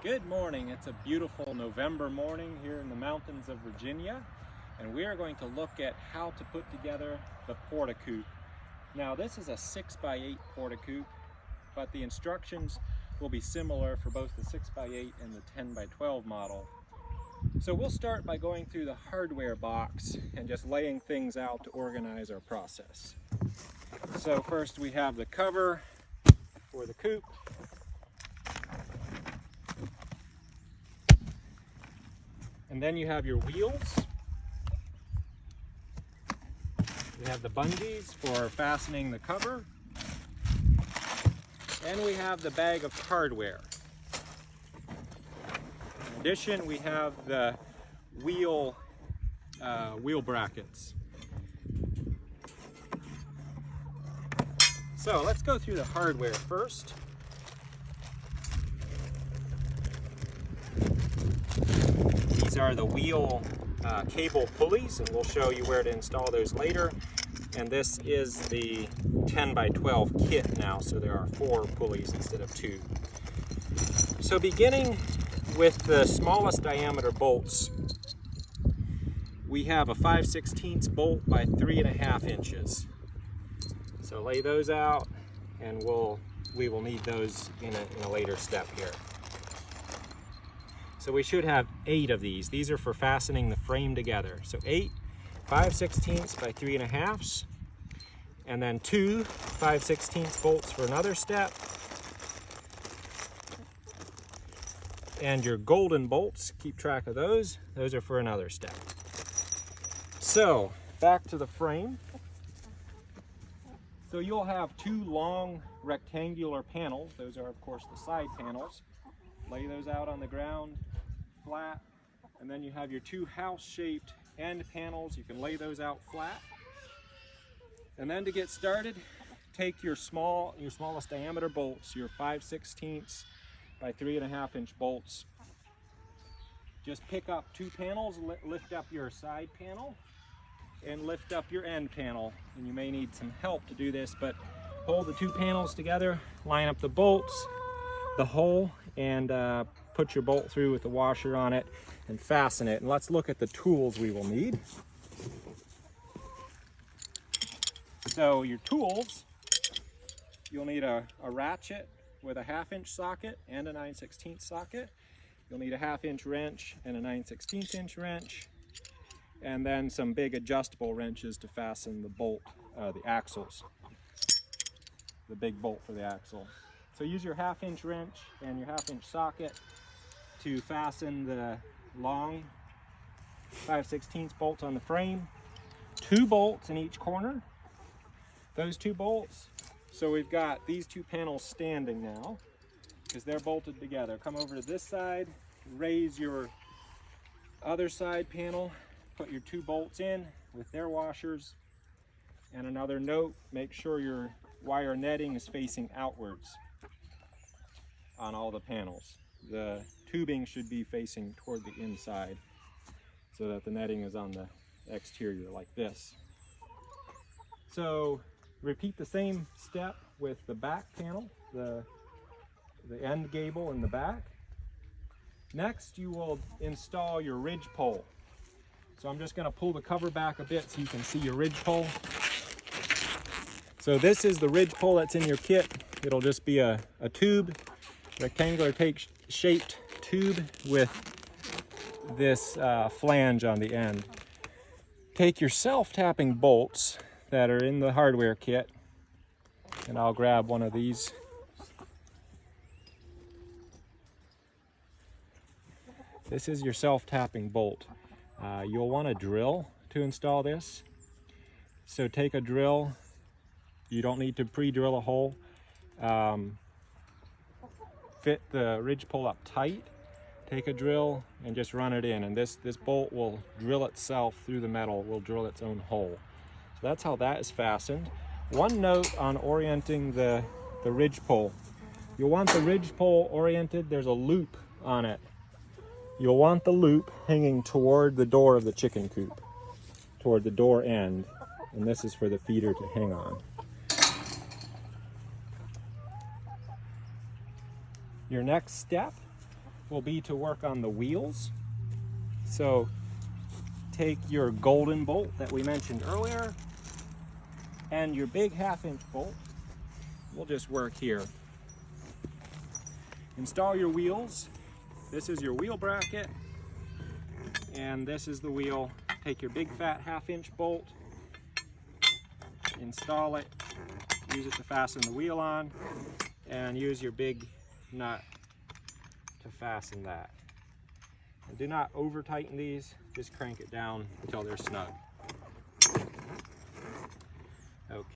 Good morning. It's a beautiful November morning here in the mountains of Virginia, and we are going to look at how to put together the Porta Coop. Now this is a 6x8 Porta Coop, but the instructions will be similar for both the 6x8 and the 10x12 model. So we'll start by going through the hardware box and just laying things out to organize our process. So first we have the cover for the coop. And then you have your wheels. We have the bungees for fastening the cover. And we have the bag of hardware. In addition, we have the wheel brackets. So let's go through the hardware first. These are the wheel cable pulleys, and we'll show you where to install those later. And this is the 10x12 kit now, so there are 4 pulleys instead of 2. So beginning with the smallest diameter bolts, we have a 5/16 bolt by 3.5 inches. So lay those out, and we will need those in a later step here. So we should have 8 of these. These are for fastening the frame together. So 8 5/16 by 3.5, and then 2 5/16 bolts for another step. And your golden bolts, keep track of those. Those are for another step. So back to the frame. So you'll have 2 long rectangular panels. Those are of course the side panels. Lay those out on the ground flat, and then you have your 2 house-shaped end panels. You can lay those out flat. And then to get started, take your smallest diameter bolts, your 5/16 by 3.5 inch bolts. Just pick up 2 panels, lift up your side panel, and lift up your end panel. And you may need some help to do this, but hold the 2 panels together, line up the bolts, the hole, and put your bolt through with the washer on it and fasten it. And let's look at the tools we will need. So your tools, you'll need a ratchet with a 1/2 inch socket and a 9/16 socket. You'll need a 1/2 inch wrench and a 9/16 inch wrench, and then some big adjustable wrenches to fasten the bolt, the axles, the big bolt for the axle. So use your 1/2 inch wrench and your 1/2 inch socket to fasten the long 5/16 bolts on the frame. 2 bolts in each corner. Those 2 bolts. So we've got these 2 panels standing now because they're bolted together. Come over to this side, raise your other side panel, put your 2 bolts in with their washers. And another note, make sure your wire netting is facing outwards on all the panels. The tubing should be facing toward the inside so that the netting is on the exterior like this. So repeat the same step with the back panel, the end gable in the back. Next you will install your ridge pole. So I'm just going to pull the cover back a bit so you can see your ridge pole. So this is the ridge pole that's in your kit. It'll just be a tube, rectangular shaped tube with this flange on the end. Take your self-tapping bolts that are in the hardware kit, and I'll grab one of these. This is your self-tapping bolt. You'll want a drill to install this. So take a drill. You don't need to pre-drill a hole. Fit the ridge pole up tight. Take a drill and just run it in, and this bolt will drill itself through the metal, will drill its own hole. So that's how that is fastened. One note on orienting the ridge pole. You'll want the ridge pole oriented, there's a loop on it. You'll want the loop hanging toward the door of the chicken coop, toward the door end, and this is for the feeder to hang on. Your next step will be to work on the wheels. So take your golden bolt that we mentioned earlier and your big 1/2 inch bolt. We'll just work here. Install your wheels. This is your wheel bracket and this is the wheel. Take your big fat 1/2 inch bolt, install it, use it to fasten the wheel on, and use your big nut to fasten that. And do not over tighten these, just crank it down until they're snug.